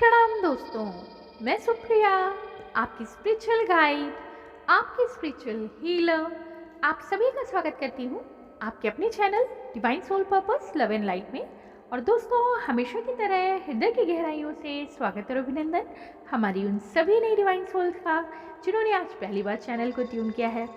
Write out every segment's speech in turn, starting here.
प्रणाम दोस्तों, मैं सुप्रिया, आपकी स्पिरिचुअल गाइड, आपकी स्पिरिचुअल हीलर। आप सभी का स्वागत करती हूँ आपके अपने channel divine soul purpose love and light में। और दोस्तों, हमेशा की तरह हृदय की गहराइयों से स्वागत और अभिनंदन हमारी उन सभी नई डिवाइन सोल्स का जिन्होंने आज पहली बार चैनल को ट्यून किया है।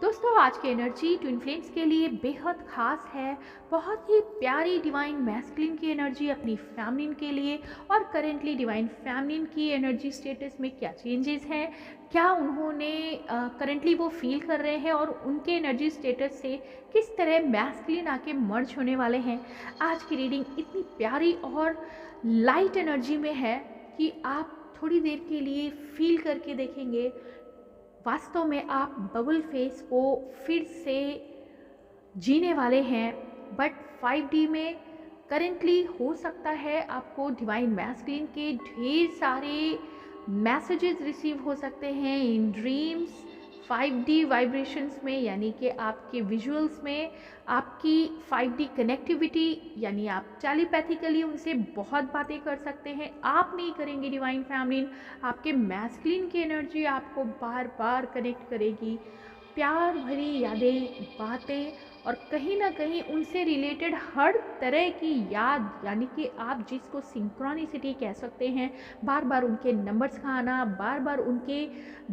दोस्तों, आज की एनर्जी ट्विन फ्लेम्स के लिए बेहद खास है। बहुत ही प्यारी डिवाइन मैस्कुलिन की एनर्जी अपनी फैमिलिन के लिए, और करेंटली डिवाइन फैमिलिन की एनर्जी स्टेटस में क्या चेंजेस हैं, क्या उन्होंने करेंटली वो फील कर रहे हैं, और उनके एनर्जी स्टेटस से किस तरह मैस्कुलिन आके मर्ज होने वाले हैं। आज की रीडिंग इतनी प्यारी और लाइट एनर्जी में है कि आप थोड़ी देर के लिए फील करके देखेंगे वास्तव में आप बबल फेस को फिर से जीने वाले हैं। बट 5D में करेंटली हो सकता है आपको डिवाइन मैस्कुलिन के ढेर सारे मैसेजेस रिसीव हो सकते हैं इन ड्रीम्स 5D वाइब्रेशंस में, यानी कि आपके विजुअल्स में आपकी 5D कनेक्टिविटी, यानी आप टेलीपैथिकली उनसे बहुत बातें कर सकते हैं। आप नहीं करेंगे डिवाइन फैमिलिन, आपके मैस्कुलिन की एनर्जी आपको बार बार कनेक्ट करेगी। प्यार भरी यादें, बातें, और कहीं ना कहीं उनसे रिलेटेड हर तरह की याद, यानी कि आप जिसको सिंक्रोनिसिटी कह सकते हैं, बार बार उनके नंबर्स का आना, बार बार उनके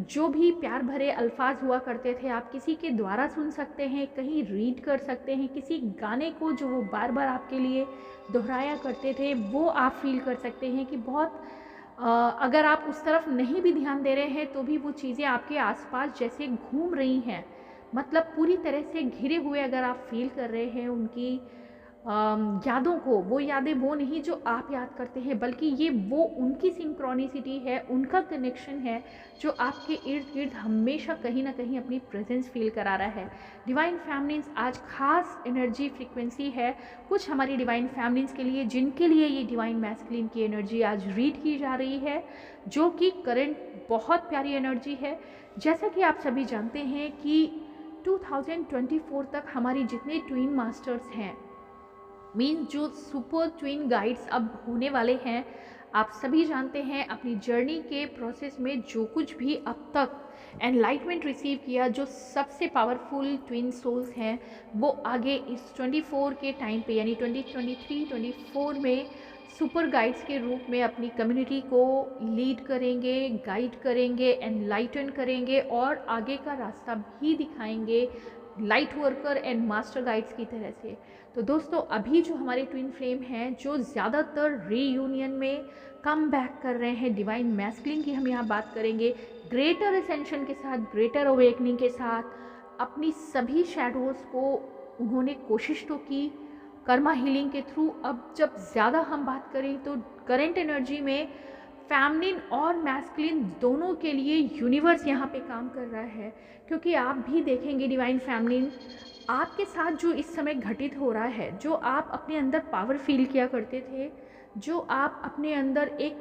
जो भी प्यार भरे अल्फाज हुआ करते थे आप किसी के द्वारा सुन सकते हैं, कहीं रीड कर सकते हैं, किसी गाने को जो वो बार बार आपके लिए दोहराया करते थे वो आप फील कर सकते हैं कि बहुत अगर आप उस तरफ नहीं भी ध्यान दे रहे हैं तो भी वो चीज़ें आपके आसपास जैसे घूम रही हैं। मतलब पूरी तरह से घिरे हुए अगर आप फील कर रहे हैं उनकी यादों को, वो यादें वो नहीं जो आप याद करते हैं, बल्कि ये वो उनकी सिंक्रोनिसिटी है, उनका कनेक्शन है जो आपके इर्द गिर्द हमेशा कहीं ना कहीं अपनी प्रेजेंस फील करा रहा है। डिवाइन फैमिलीन्स आज खास एनर्जी फ्रीक्वेंसी है कुछ हमारी डिवाइन फैमिलीन्स के लिए, जिनके लिए ये डिवाइन मैस्कुलिन की एनर्जी आज रीड की जा रही है, जो कि करंट बहुत प्यारी एनर्जी है। जैसा कि आप सभी जानते हैं कि 2024 तक हमारी जितने ट्विन मास्टर्स हैं, मीन्स जो सुपर ट्विन गाइड्स अब होने वाले हैं, आप सभी जानते हैं अपनी जर्नी के प्रोसेस में जो कुछ भी अब तक एनलाइटमेंट रिसीव किया, जो सबसे पावरफुल ट्विन सोल्स हैं, वो आगे इस 24 के टाइम पे, यानी 2023-24 में सुपर गाइड्स के रूप में अपनी कम्युनिटी को लीड करेंगे, गाइड करेंगे, एनलाइटन करेंगे और आगे का रास्ता भी दिखाएंगे light worker and master guides की तरह से। तो दोस्तों, अभी जो हमारे ट्विन फ्लेम हैं जो ज़्यादातर रीयूनियन में कम बैक कर रहे हैं, डिवाइन मैस्कुलिन की हम यहाँ बात करेंगे, ग्रेटर असेंशन के साथ, ग्रेटर अवेकनिंग के साथ, अपनी सभी शैडोज़ को उन्होंने कोशिश तो की कर्मा हीलिंग के थ्रू। अब जब ज़्यादा हम बात करें तो करेंट एनर्जी में फैमिलिन और मैस्कुलिन दोनों के लिए यूनिवर्स यहाँ पे काम कर रहा है, क्योंकि आप भी देखेंगे डिवाइन फैमिलिन, आपके साथ जो इस समय घटित हो रहा है, जो आप अपने अंदर पावर फील किया करते थे, जो आप अपने अंदर एक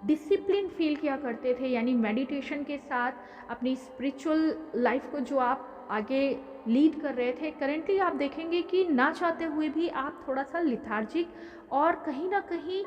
डिसिप्लिन फील किया करते थे, यानी मेडिटेशन के साथ अपनी स्पिरिचुअल लाइफ को जो आप आगे लीड कर रहे थे, करेंटली आप देखेंगे कि ना चाहते हुए भी आप थोड़ा सा लिथार्जिक और कहीं ना कहीं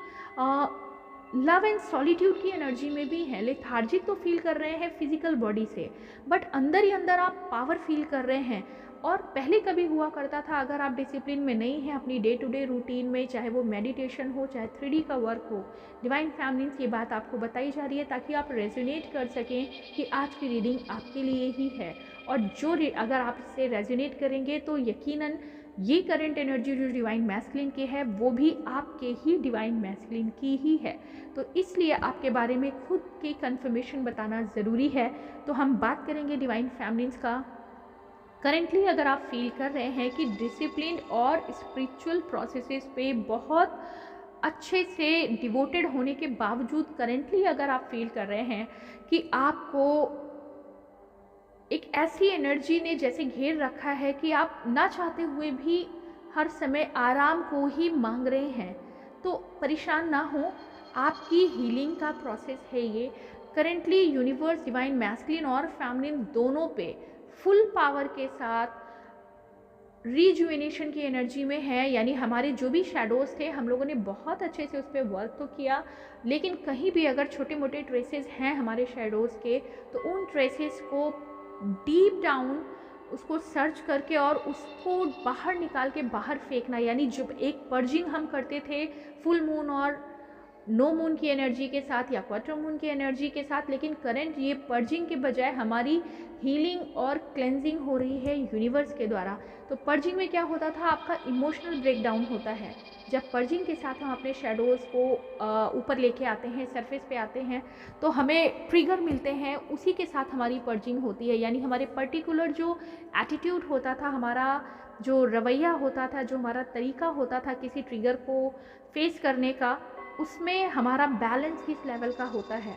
लव एंड सॉलिट्यूड की एनर्जी में भी हैं। लेथार्जिक तो फील कर रहे हैं फिजिकल बॉडी से, बट अंदर ही अंदर आप पावर फील कर रहे हैं। और पहले कभी हुआ करता था, अगर आप डिसिप्लिन में नहीं हैं अपनी डे टू डे रूटीन में, चाहे वो मेडिटेशन हो, चाहे 3D का वर्क हो, डिवाइन फैमिलीज की बात आपको बताई जा रही है ताकि आप रेजोनेट कर सकें कि आज की रीडिंग आपके लिए ही है। और जो अगर आप इससे रेजोनेट करेंगे तो यकीनन ये करंट एनर्जी जो डिवाइन मैस्कुलिन की है वो भी आपके ही डिवाइन मैस्कुलिन की ही है। तो इसलिए आपके बारे में खुद की कंफर्मेशन बताना ज़रूरी है। तो हम बात करेंगे डिवाइन फैमिलीज का। करेंटली अगर आप फील कर रहे हैं कि डिसिप्लिन और स्पिरिचुअल प्रोसेसेस पे बहुत अच्छे से डिवोटेड होने के बावजूद, करेंटली अगर आप फील कर रहे हैं कि आपको एक ऐसी एनर्जी ने जैसे घेर रखा है कि आप ना चाहते हुए भी हर समय आराम को ही मांग रहे हैं, तो परेशान ना हो, आपकी हीलिंग का प्रोसेस है ये। करेंटली यूनिवर्स डिवाइन मैस्कुलिन और फेमिनिन दोनों पे फुल पावर के साथ रिजुविनेशन की एनर्जी में है, यानी हमारे जो भी शेडोज़ थे हम लोगों ने बहुत अच्छे से उस पर वर्क तो किया, लेकिन कहीं भी अगर छोटे मोटे ट्रेसेस हैं हमारे शेडोज़ के, तो उन ट्रेसेस को डीप डाउन उसको सर्च करके और उसको बाहर निकाल के बाहर फेंकना, यानी जब एक पर्जिंग हम करते थे फुल मून और नो मून की एनर्जी के साथ या क्वार्टर मून की एनर्जी के साथ, लेकिन करंट ये पर्जिंग के बजाय हमारी हीलिंग और क्लेंजिंग हो रही है यूनिवर्स के द्वारा। तो पर्जिंग में क्या होता था, आपका इमोशनल ब्रेकडाउन होता है। जब पर्जिंग के साथ हम अपने शेडोज़ को ऊपर लेके आते हैं, सरफेस पे आते हैं, तो हमें ट्रिगर मिलते हैं, उसी के साथ हमारी पर्जिंग होती है। यानी हमारे पर्टिकुलर जो एटीट्यूड होता था, हमारा जो रवैया होता था, जो हमारा तरीका होता था किसी ट्रिगर को फेस करने का, उसमें हमारा बैलेंस किस लेवल का होता है,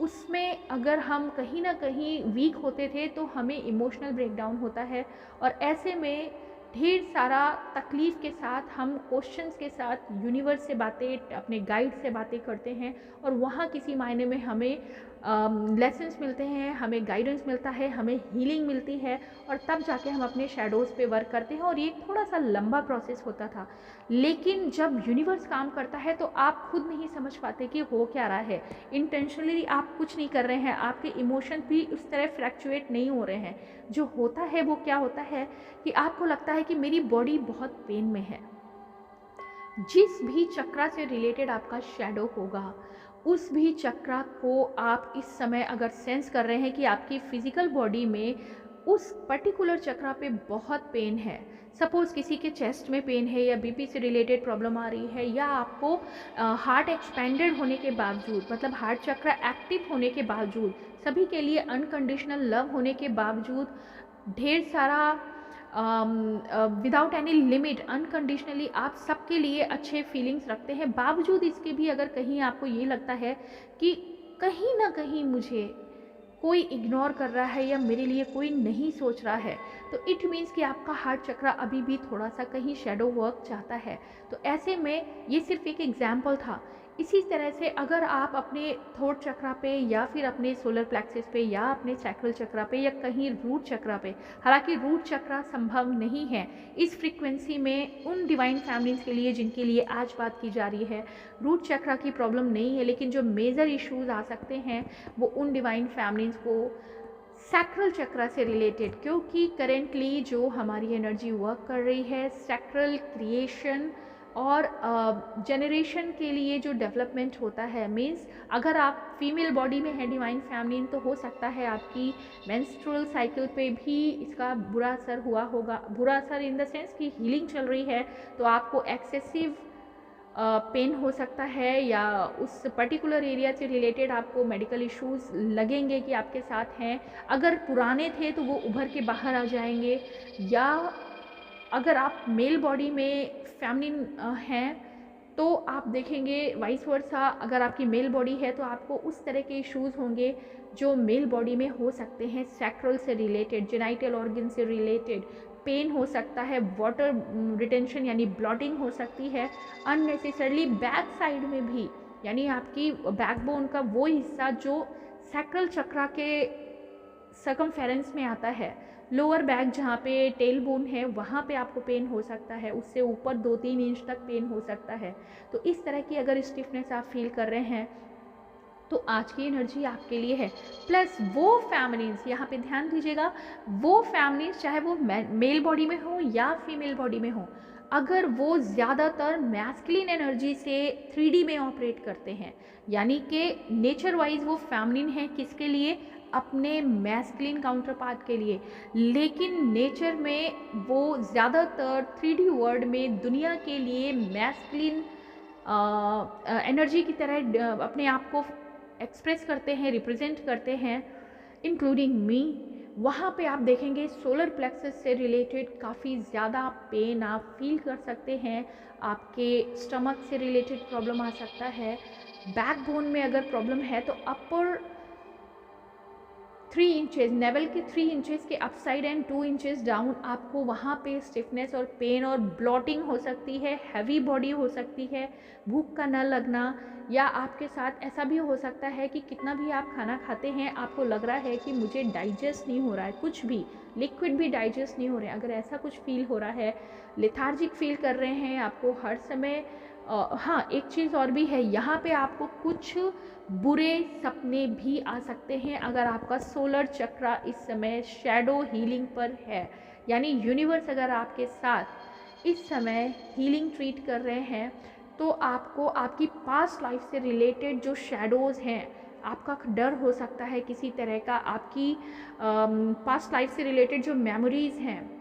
उसमें अगर हम कहीं ना कहीं वीक होते थे तो हमें इमोशनल ब्रेकडाउन होता है। और ऐसे में ढेर सारा तकलीफ़ के साथ हम क्वेश्चंस के साथ यूनिवर्स से बातें, अपने गाइड से बातें करते हैं, और वहाँ किसी मायने में हमें लेसन्स मिलते हैं, हमें गाइडेंस मिलता है, हमें हीलिंग मिलती है, और तब जाके हम अपने शेडोज़ पे वर्क करते हैं। और ये थोड़ा सा लंबा प्रोसेस होता था, लेकिन जब यूनिवर्स काम करता है तो आप खुद नहीं समझ पाते कि हो क्या रहा है। इंटेंशनली आप कुछ नहीं कर रहे हैं, आपके इमोशन भी उस तरह फ्लैक्चुएट नहीं हो रहे हैं। जो होता है वो क्या होता है कि आपको लगता है कि मेरी बॉडी बहुत पेन में है। जिस भी चक्रा से रिलेटेड आपका शेडो होगा, उस भी चक्रा को आप इस समय अगर सेंस कर रहे हैं कि आपकी फिजिकल बॉडी में उस पर्टिकुलर चक्रा पे बहुत पेन है, सपोज़ किसी के चेस्ट में पेन है, या बीपी से रिलेटेड प्रॉब्लम आ रही है, या आपको हार्ट एक्सपेंडेड होने के बावजूद, मतलब हार्ट चक्रा एक्टिव होने के बावजूद, सभी के लिए अनकंडीशनल लव होने के बावजूद, ढेर सारा विदाउट एनी लिमिट अनकंडीशनली आप सबके लिए अच्छे फीलिंग्स रखते हैं, बावजूद इसके भी अगर कहीं आपको ये लगता है कि कहीं ना कहीं मुझे कोई इग्नोर कर रहा है या मेरे लिए कोई नहीं सोच रहा है, तो इट मीन्स कि आपका हार्ट चक्रा अभी भी थोड़ा सा कहीं शेडो वर्क चाहता है। तो ऐसे में ये सिर्फ एक एग्जाम्पल था। इसी तरह से अगर आप अपने थोट चक्रा पे, या फिर अपने सोलर प्लेक्सिस पे, या अपने सैक्रल चक्रा पे, या कहीं रूट चक्रा पे, हालांकि रूट चक्रा संभव नहीं है इस फ्रीक्वेंसी में उन डिवाइन फैमिलीज के लिए जिनके लिए आज बात की जा रही है, रूट चक्रा की प्रॉब्लम नहीं है, लेकिन जो मेजर इश्यूज आ सकते हैं वो उन डिवाइन फैमिलीज को सैक्रल चक्रा से रिलेटेड, क्योंकि करेंटली जो हमारी एनर्जी वर्क कर रही है सैक्रल क्रिएशन और जनरेशन के लिए जो डेवलपमेंट होता है, मीन्स अगर आप फीमेल बॉडी में है डिवाइन फैमिलीन, तो हो सकता है आपकी मेंस्ट्रुअल साइकिल पे भी इसका बुरा असर हुआ होगा। बुरा असर इन द सेंस कि हीलिंग चल रही है तो आपको एक्सेसिव पेन हो सकता है, या उस पर्टिकुलर एरिया से रिलेटेड आपको मेडिकल इश्यूज लगेंगे कि आपके साथ हैं। अगर पुराने थे तो वो उभर के बाहर आ जाएंगे, या अगर आप मेल बॉडी में फेमिनिन हैं तो आप देखेंगे वाइस वर्सा, अगर आपकी मेल बॉडी है तो आपको उस तरह के इश्यूज़ होंगे जो मेल बॉडी में हो सकते हैं, सैक्रल से रिलेटेड, जेनाइटल ऑर्गन से रिलेटेड, पेन हो सकता है, वाटर रिटेंशन यानी ब्लॉटिंग हो सकती है अननेसेसरली बैक साइड में भी, यानी आपकी बैकबोन का वो हिस्सा जो सैक्रल चक्रा के सर्कमफेरेंस में आता है, लोअर बैक जहाँ पे टेल बोन है वहाँ पे आपको पेन हो सकता है, उससे ऊपर 2-3 इंच तक पेन हो सकता है। तो इस तरह की अगर स्टिफनेस आप फील कर रहे हैं तो आज की एनर्जी आपके लिए है। प्लस वो फैमिलीज, यहाँ पे ध्यान दीजिएगा, वो फैमिलीज चाहे वो मेल बॉडी में हो या फीमेल बॉडी में हो, अगर वो ज़्यादातर मैस्कुलिन एनर्जी से 3D में ऑपरेट करते हैं, यानी कि नेचर वाइज वो फैमिलिन है किसके लिए, अपने मैस्कुलिन काउंटर पार्ट के लिए, लेकिन नेचर में वो ज़्यादातर 3D वर्ल्ड में दुनिया के लिए मैस्कुलिन एनर्जी की तरह अपने आप को एक्सप्रेस करते हैं, रिप्रेजेंट करते हैं, इंक्लूडिंग मी। वहाँ पे आप देखेंगे सोलर प्लेक्सस से रिलेटेड काफ़ी ज़्यादा पेन आप फील कर सकते हैं, आपके स्टमक से रिलेटेड प्रॉब्लम आ सकता है, बैकबोन में अगर प्रॉब्लम है तो अपर 3 इंचेस, नेवल के 3 इंचेस के अपसाइड एंड 2 इंचेस डाउन आपको वहाँ पे स्टिफनेस और पेन और ब्लॉटिंग हो सकती है, हैवी बॉडी हो सकती है, भूख का न लगना, या आपके साथ ऐसा भी हो सकता है कि कितना भी आप खाना खाते हैं आपको लग रहा है कि मुझे डाइजेस्ट नहीं हो रहा है, कुछ भी लिक्विड भी डाइजेस्ट नहीं हो रहे हैं। अगर ऐसा कुछ फील हो रहा है, लेथार्जिक फील कर रहे हैं, आपको हर समय हाँ, एक चीज़ और भी है, यहाँ पे आपको कुछ बुरे सपने भी आ सकते हैं अगर आपका सोलर चक्रा इस समय शैडो हीलिंग पर है। यानी यूनिवर्स अगर आपके साथ इस समय हीलिंग ट्रीट कर रहे हैं तो आपको आपकी पास्ट लाइफ से रिलेटेड जो शैडोज़ हैं, आपका डर हो सकता है किसी तरह का, आपकी पास्ट लाइफ से रिलेटेड जो मेमोरीज़ हैं,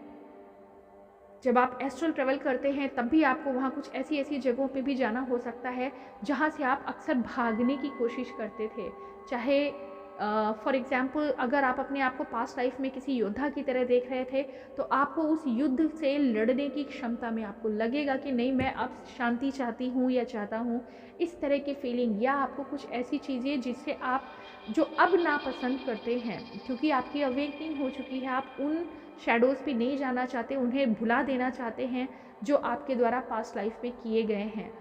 जब आप एस्ट्रल ट्रैवल करते हैं तब भी आपको वहाँ कुछ ऐसी ऐसी जगहों पे भी जाना हो सकता है जहाँ से आप अक्सर भागने की कोशिश करते थे। चाहे फॉर एग्ज़ाम्पल अगर आप अपने आप को पास्ट लाइफ में किसी योद्धा की तरह देख रहे थे तो आपको उस युद्ध से लड़ने की क्षमता में आपको लगेगा कि नहीं, मैं अब शांति चाहती हूँ या चाहता हूँ, इस तरह की फीलिंग, या आपको कुछ ऐसी चीज़ें जिससे आप जो अब नापसंद करते हैं क्योंकि आपकी अवेकनिंग हो चुकी है, आप उन शैडोज़ पे नहीं जाना चाहते, उन्हें भुला देना चाहते हैं जो आपके द्वारा पास्ट लाइफ में किए गए हैं।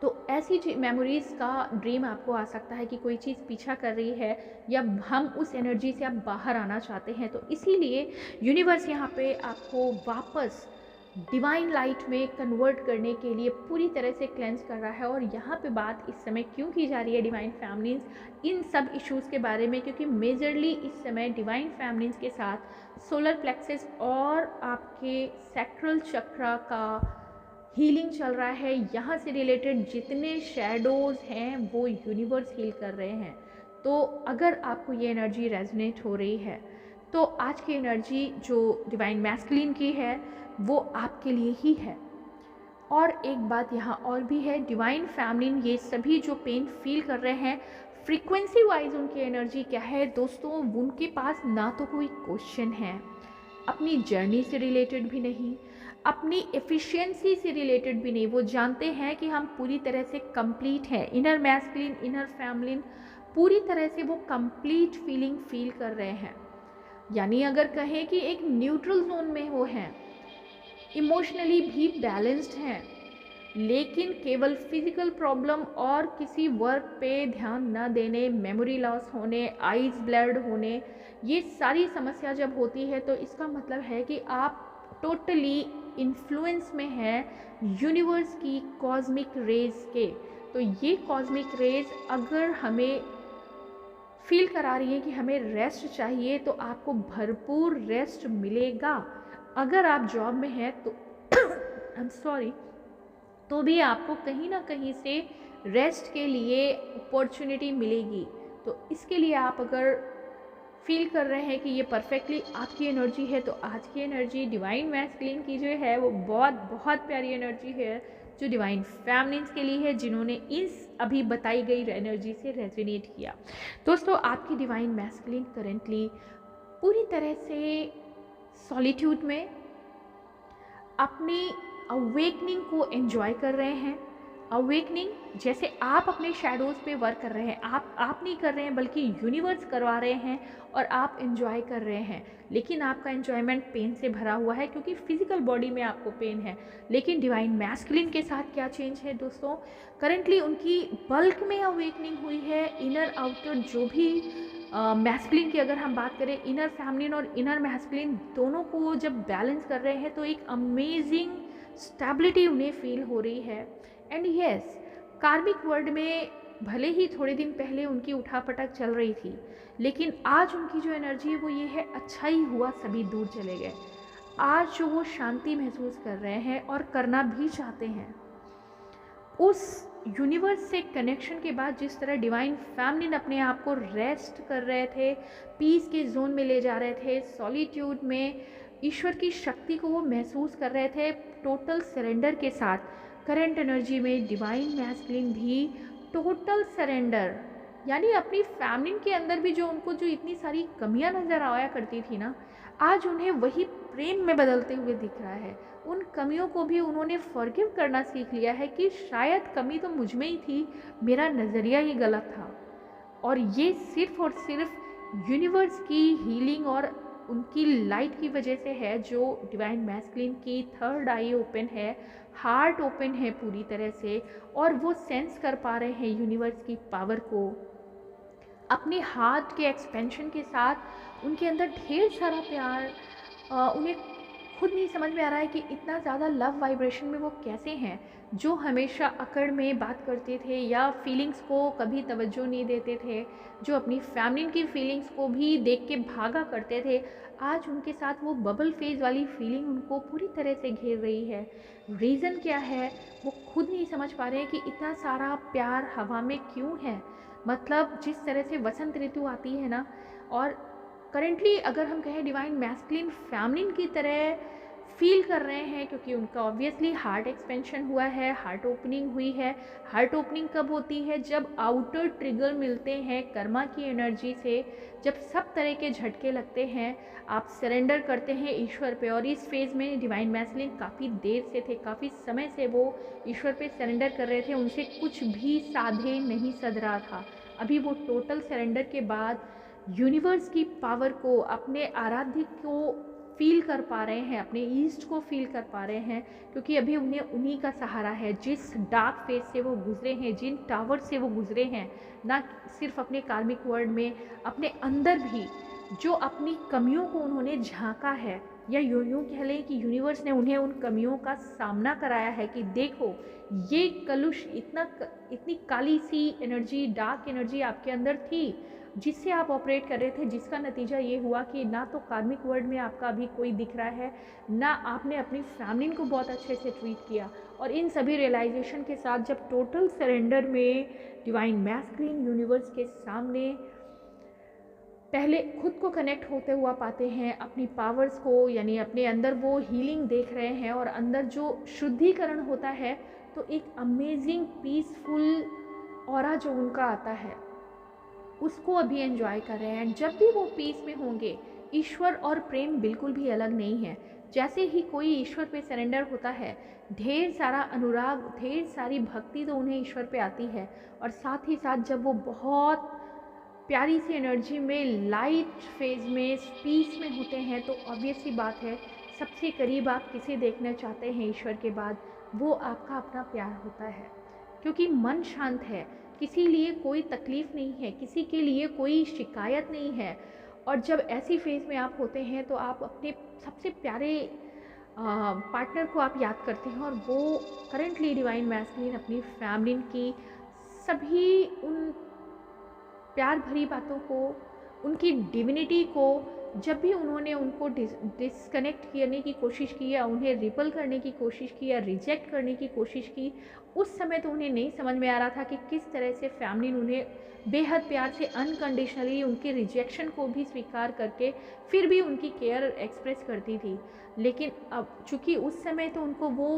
तो ऐसी मेमोरीज़ का ड्रीम आपको आ सकता है कि कोई चीज़ पीछा कर रही है या हम उस एनर्जी से आप बाहर आना चाहते हैं। तो इसीलिए यूनिवर्स यहाँ पे आपको वापस डिवाइन लाइट में कन्वर्ट करने के लिए पूरी तरह से क्लेंस कर रहा है। और यहाँ पे बात इस समय क्यों की जा रही है डिवाइन फैमिलीज इन सब इश्यूज़ के बारे में, क्योंकि मेजरली इस समय डिवाइन फैमिलीज के साथ सोलर प्लेक्सस और आपके सैक्रल चक्रा का हीलिंग चल रहा है। यहाँ से रिलेटेड जितने शैडोज़ हैं वो यूनिवर्स हील कर रहे हैं। तो अगर आपको ये एनर्जी रेजोनेट हो रही है तो आज की एनर्जी जो डिवाइन मैस्कुलिन की है वो आपके लिए ही है। और एक बात यहाँ और भी है, डिवाइन फैमिलिन ये सभी जो पेन फील कर रहे हैं, फ्रीक्वेंसी वाइज उनकी एनर्जी क्या है दोस्तों, उनके पास ना तो कोई क्वेश्चन है, अपनी जर्नी से रिलेटेड भी नहीं, अपनी एफिशिएंसी से रिलेटेड भी नहीं। वो जानते हैं कि हम पूरी तरह से कंप्लीट हैं। इनर मैस्कुलिन, इनर फैमिलिन, पूरी तरह से वो कंप्लीट फीलिंग फील कर रहे हैं। यानी अगर कहें कि एक न्यूट्रल जोन में वो हैं, इमोशनली भी बैलेंस्ड हैं, लेकिन केवल फिजिकल प्रॉब्लम और किसी वर्क पे ध्यान न देने, मेमोरी लॉस होने, आइज ब्लर्ड होने, ये सारी समस्या जब होती है तो इसका मतलब है कि आप टोटली इन्फ्लुएंस में हैं यूनिवर्स की कॉस्मिक रेज के। तो ये कॉस्मिक रेज अगर हमें फील करा रही है कि हमें रेस्ट चाहिए तो आपको भरपूर रेस्ट मिलेगा। अगर आप जॉब में हैं तो आई एम सॉरी, तो भी आपको कहीं ना कहीं से रेस्ट के लिए अपॉर्चुनिटी मिलेगी। तो इसके लिए आप अगर फील कर रहे हैं कि ये परफेक्टली आपकी एनर्जी है तो आज की एनर्जी डिवाइन मैस्कुलिन की जो है वो बहुत बहुत प्यारी एनर्जी है जो डिवाइन फैमिलिन्स के लिए है, जिन्होंने इस अभी बताई गई एनर्जी से रेजोनेट किया। दोस्तों, आपकी डिवाइन मैस्कुलिन करेंटली पूरी तरह से सॉलिट्यूड में अपनी अवेकनिंग को एंजॉय कर रहे हैं। अवेकनिंग जैसे आप अपने शैडोज़ पे वर्क कर रहे हैं, आप नहीं कर रहे हैं बल्कि यूनिवर्स करवा रहे हैं और आप एंजॉय कर रहे हैं। लेकिन आपका एंजॉयमेंट पेन से भरा हुआ है क्योंकि फिजिकल बॉडी में आपको पेन है। लेकिन डिवाइन मैस्कुलिन के साथ क्या चेंज है दोस्तों, करेंटली उनकी बल्क में अवेकनिंग हुई है। इनर आउटर जो भी मैस्कुलिन की अगर हम बात करें, इनर फैमिलिन और इनर मैस्कुलिन दोनों को जब बैलेंस कर रहे हैं तो एक अमेजिंग स्टेबिलिटी उन्हें फील हो रही है। एंड यस, कार्मिक वर्ल्ड में भले ही थोड़े दिन पहले उनकी उठापटक चल रही थी, लेकिन आज उनकी जो एनर्जी है वो ये है, अच्छा ही हुआ सभी दूर चले गए। आज जो वो शांति महसूस कर रहे हैं और करना भी चाहते हैं, उस यूनिवर्स से कनेक्शन के बाद जिस तरह डिवाइन फैमिलिन अपने आप को रेस्ट कर रहे थे, पीस के जोन में ले जा रहे थे, सॉलिट्यूड में ईश्वर की शक्ति को वो महसूस कर रहे थे टोटल सरेंडर के साथ, करंट एनर्जी में डिवाइन मैस्कुलिन भी टोटल सरेंडर, यानी अपनी फैमिली के अंदर भी जो उनको जो इतनी सारी कमियां नज़र आया करती थी ना, आज उन्हें वही प्रेम में बदलते हुए दिख रहा है। उन कमियों को भी उन्होंने फॉरगिव करना सीख लिया है कि शायद कमी तो मुझ में ही थी, मेरा नज़रिया ही गलत था। और ये सिर्फ और सिर्फ यूनिवर्स की हीलिंग और उनकी लाइट की वजह से है, जो डिवाइन मैस्कुलिन की थर्ड आई ओपन है, हार्ट ओपन है पूरी तरह से, और वो सेंस कर पा रहे हैं यूनिवर्स की पावर को। अपने हार्ट के एक्सपेंशन के साथ उनके अंदर ढेर सारा प्यार, उन्हें खुद नहीं समझ में आ रहा है कि इतना ज़्यादा लव वाइब्रेशन में वो कैसे हैं। जो हमेशा अकड़ में बात करते थे या फीलिंग्स को कभी तवज्जो नहीं देते थे, जो अपनी फैमिली की फीलिंग्स को भी देख के भागा करते थे, आज उनके साथ वो बबल फेज वाली फीलिंग उनको पूरी तरह से घेर रही है। रीज़न क्या है वो खुद नहीं समझ पा रहे हैं कि इतना सारा प्यार हवा में क्यों है। मतलब जिस तरह से वसंत ऋतु आती है ना, और करेंटली अगर हम कहें डिवाइन मैस्कुलिन फैमिलिन की तरह फील कर रहे हैं, क्योंकि उनका ऑब्वियसली हार्ट एक्सपेंशन हुआ है, हार्ट ओपनिंग हुई है। हार्ट ओपनिंग कब होती है? जब आउटर ट्रिगर मिलते हैं कर्मा की एनर्जी से, जब सब तरह के झटके लगते हैं, आप सरेंडर करते हैं ईश्वर पे। और इस फेज़ में डिवाइन मैस्कुलिन काफ़ी देर से थे, काफ़ी समय से वो ईश्वर पे सरेंडर कर रहे थे, उनसे कुछ भी साधे नहीं सध रहा था। अभी वो टोटल सरेंडर के बाद यूनिवर्स की पावर को, अपने आराध्य को फील कर पा रहे हैं, अपने ईस्ट को फील कर पा रहे हैं, क्योंकि अभी उन्हें उन्हीं का सहारा है। जिस डार्क फेज से वो गुजरे हैं, जिन टावर से वो गुजरे हैं, ना सिर्फ अपने कार्मिक वर्ल्ड में, अपने अंदर भी जो अपनी कमियों को उन्होंने झांका है, या यूं कह लें कि यूनिवर्स ने उन्हें उन कमियों का सामना कराया है कि देखो ये कलुष, इतनी काली सी एनर्जी, डार्क एनर्जी आपके अंदर थी, जिससे आप ऑपरेट कर रहे थे, जिसका नतीजा ये हुआ कि ना तो कार्मिक वर्ल्ड में आपका अभी कोई दिख रहा है, ना आपने अपनी फैमिली को बहुत अच्छे से ट्रीट किया। और इन सभी रियलाइजेशन के साथ जब टोटल सरेंडर में डिवाइन मैस्कुलिन यूनिवर्स के सामने पहले खुद को कनेक्ट होते हुआ पाते हैं, अपनी पावर्स को, यानी अपने अंदर वो हीलिंग देख रहे हैं, और अंदर जो शुद्धिकरण होता है, तो एक अमेजिंग पीसफुल ऑरा जो उनका आता है उसको अभी एंजॉय कर रहे हैं। जब भी वो पीस में होंगे, ईश्वर और प्रेम बिल्कुल भी अलग नहीं है। जैसे ही कोई ईश्वर पे सरेंडर होता है, ढेर सारा अनुराग, ढेर सारी भक्ति तो उन्हें ईश्वर पे आती है, और साथ ही साथ जब वो बहुत प्यारी सी एनर्जी में, लाइट फेज में, पीस में होते हैं, तो ऑब्वियस सी बात है सबसे करीब आप किसे देखना चाहते हैं ईश्वर के बाद, वो आपका अपना प्यार होता है। क्योंकि मन शांत है, किसी लिए कोई तकलीफ़ नहीं है, किसी के लिए कोई शिकायत नहीं है। और जब ऐसी फेज़ में आप होते हैं तो आप अपने सबसे प्यारे पार्टनर को आप याद करते हैं, और वो करेंटली डिवाइन मैस्कुलिन अपनी फैमिली की सभी उन प्यार भरी बातों को, उनकी डिविनिटी को, जब भी उन्होंने उनको डिस्कनेक्ट करने की कोशिश की, या उन्हें रिपल करने की कोशिश की, या रिजेक्ट करने की कोशिश की, उस समय तो उन्हें नहीं समझ में आ रहा था कि किस तरह से फैमिली उन्हें बेहद प्यार से अनकंडीशनली उनके रिजेक्शन को भी स्वीकार करके फिर भी उनकी केयर एक्सप्रेस करती थी। लेकिन अब चूँकि उस समय तो उनको वो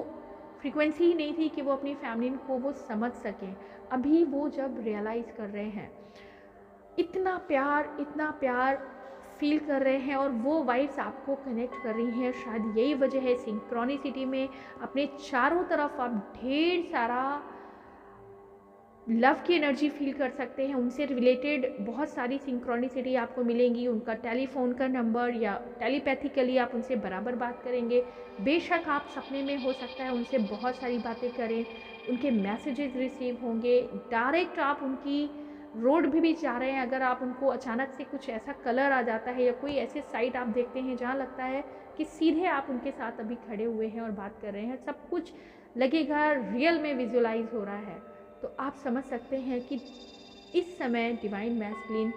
फ्रीक्वेंसी ही नहीं थी कि वो अपनी फैमिली को वो समझ सकें। अभी वो जब रियलाइज़ कर रहे हैं, इतना प्यार फील कर रहे हैं, और वो वाइब्स आपको कनेक्ट कर रही हैं। शायद यही वजह है सिंक्रोनिसिटी में अपने चारों तरफ आप ढेर सारा लव की एनर्जी फील कर सकते हैं। उनसे रिलेटेड बहुत सारी सिंक्रोनिसिटी आपको मिलेंगी। उनका टेलीफोन का नंबर, या टेलीपैथिकली आप उनसे बराबर बात करेंगे। बेशक आप सपने में हो सकता है उनसे बहुत सारी बातें करें, उनके मैसेजेस रिसीव होंगे। डायरेक्ट आप उनकी रोड भी जा रहे हैं, अगर आप उनको अचानक से कुछ ऐसा कलर आ जाता है, या कोई ऐसे साइट आप देखते हैं जहाँ लगता है कि सीधे आप उनके साथ अभी खड़े हुए हैं और बात कर रहे हैं, सब कुछ लगेगा रियल में विजुलाइज हो रहा है, तो आप समझ सकते हैं कि इस समय डिवाइन मैस्कुलिन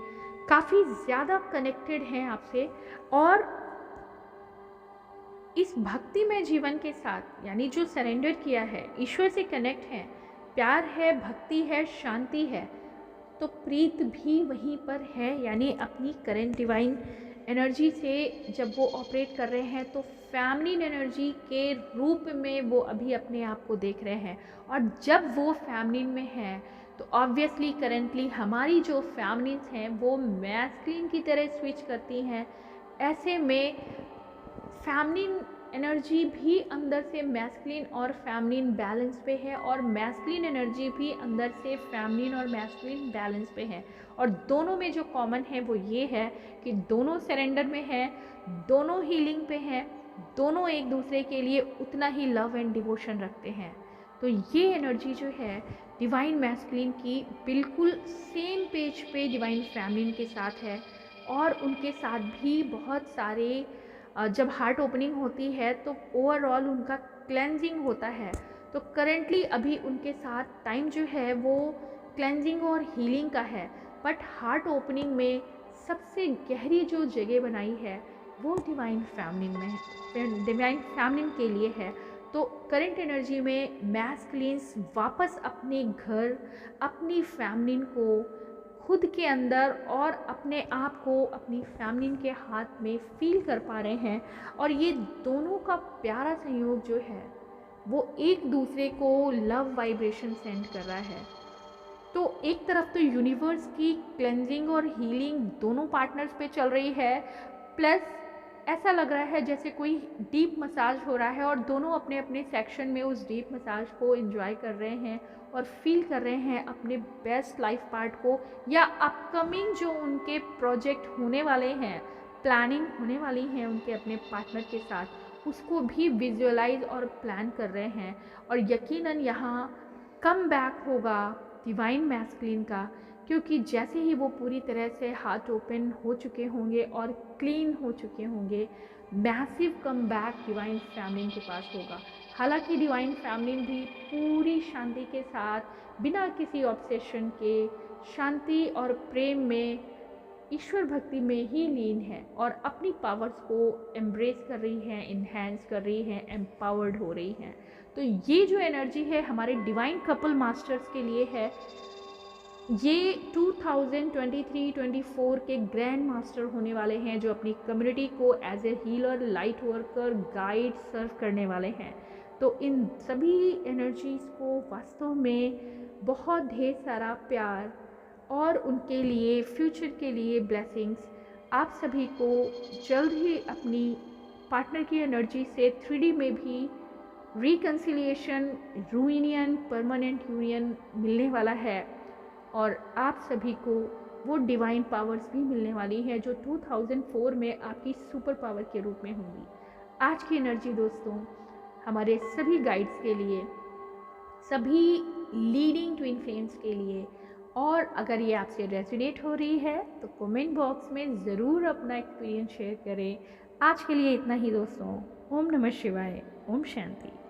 काफ़ी ज़्यादा कनेक्टेड हैं आपसे। और इस भक्तिमय जीवन के साथ, यानी जो सरेंडर किया है, ईश्वर से कनेक्ट हैं, प्यार है, भक्ति है, शांति है, तो प्रीत भी वहीं पर है। यानी अपनी करंट डिवाइन एनर्जी से जब वो ऑपरेट कर रहे हैं, तो फैमिली एनर्जी के रूप में वो अभी अपने आप को देख रहे हैं। और जब वो फैमिली में हैं, तो ऑब्वियसली करेंटली हमारी जो फैमिलीज हैं वो मैस्कुलिन की तरह स्विच करती हैं। ऐसे में फैमिली एनर्जी भी अंदर से मैस्कुलिन और फेमिनिन बैलेंस पे है, और मैस्कुलिन एनर्जी भी अंदर से फेमिनिन और मैस्कुलिन बैलेंस पे है। और दोनों में जो कॉमन है वो ये है कि दोनों सरेंडर में है, दोनों हीलिंग पे हैं, दोनों एक दूसरे के लिए उतना ही लव एंड डिवोशन रखते हैं। तो ये एनर्जी जो है डिवाइन मैस्कुलिन की बिल्कुल सेम पेज पे डिवाइन फेमिनिन के साथ है। और उनके साथ भी बहुत सारे जब हार्ट ओपनिंग होती है तो ओवरऑल उनका क्लेंजिंग होता है। तो करेंटली अभी उनके साथ टाइम जो है वो क्लेंजिंग और हीलिंग का है, बट हार्ट ओपनिंग में सबसे गहरी जो जगह बनाई है वो डिवाइन फेमिनिन में है, डिवाइन फेमिनिन के लिए है। तो करंट एनर्जी में मैस्कुलिन्स वापस अपने घर, अपनी फेमिनिन को खुद के अंदर और अपने आप को अपनी फेमिनिन के हाथ में फील कर पा रहे हैं। और ये दोनों का प्यारा संयोग जो है वो एक दूसरे को लव वाइब्रेशन सेंड कर रहा है। तो एक तरफ तो यूनिवर्स की क्लेंजिंग और हीलिंग दोनों पार्टनर्स पे चल रही है, प्लस ऐसा लग रहा है जैसे कोई डीप मसाज हो रहा है और दोनों अपने अपने सेक्शन में उस डीप मसाज को एंजॉय कर रहे हैं और फील कर रहे हैं अपने बेस्ट लाइफ पार्ट को, या अपकमिंग जो उनके प्रोजेक्ट होने वाले हैं, प्लानिंग होने वाली हैं उनके अपने पार्टनर के साथ, उसको भी विजुअलाइज और प्लान कर रहे हैं। और यकीनन यहाँ कम बैक होगा डिवाइन मैस्कुलिन का, क्योंकि जैसे ही वो पूरी तरह से हार्ट ओपन हो चुके होंगे और क्लीन हो चुके होंगे, massive come back divine feminine के पास होगा। हालांकि डिवाइन फेमिनिन भी पूरी शांति के साथ, बिना किसी ऑब्सेशन के, शांति और प्रेम में, ईश्वर भक्ति में ही लीन है और अपनी पावर्स को एम्ब्रेस कर रही है, इन्हेंस कर रही है, एम्पावर्ड हो रही है। तो ये जो एनर्जी है हमारे डिवाइन कपल मास्टर्स के लिए है। ये 2023-24 के ग्रैंड मास्टर होने वाले हैं जो अपनी कम्युनिटी को as a healer, light worker, guide serve करने वाले हैं। तो इन सभी एनर्जीज़ को वास्तव में बहुत ढेर सारा प्यार और उनके लिए फ्यूचर के लिए ब्लेसिंग्स। आप सभी को जल्द ही अपनी पार्टनर की एनर्जी से 3D में भी रिकन्सिलिएशन, यूनियन, परमानेंट यूनियन मिलने वाला है, और आप सभी को वो डिवाइन पावर्स भी मिलने वाली है जो 2004 में आपकी सुपर पावर के रूप में होंगी। आज की एनर्जी दोस्तों हमारे सभी गाइड्स के लिए, सभी लीडिंग ट्विन फ्लेम्स के लिए, और अगर ये आपसे रेजोनेट हो रही है तो कमेंट बॉक्स में ज़रूर अपना एक्सपीरियंस शेयर करें। आज के लिए इतना ही दोस्तों। ओम नमः शिवाय, ओम शांति।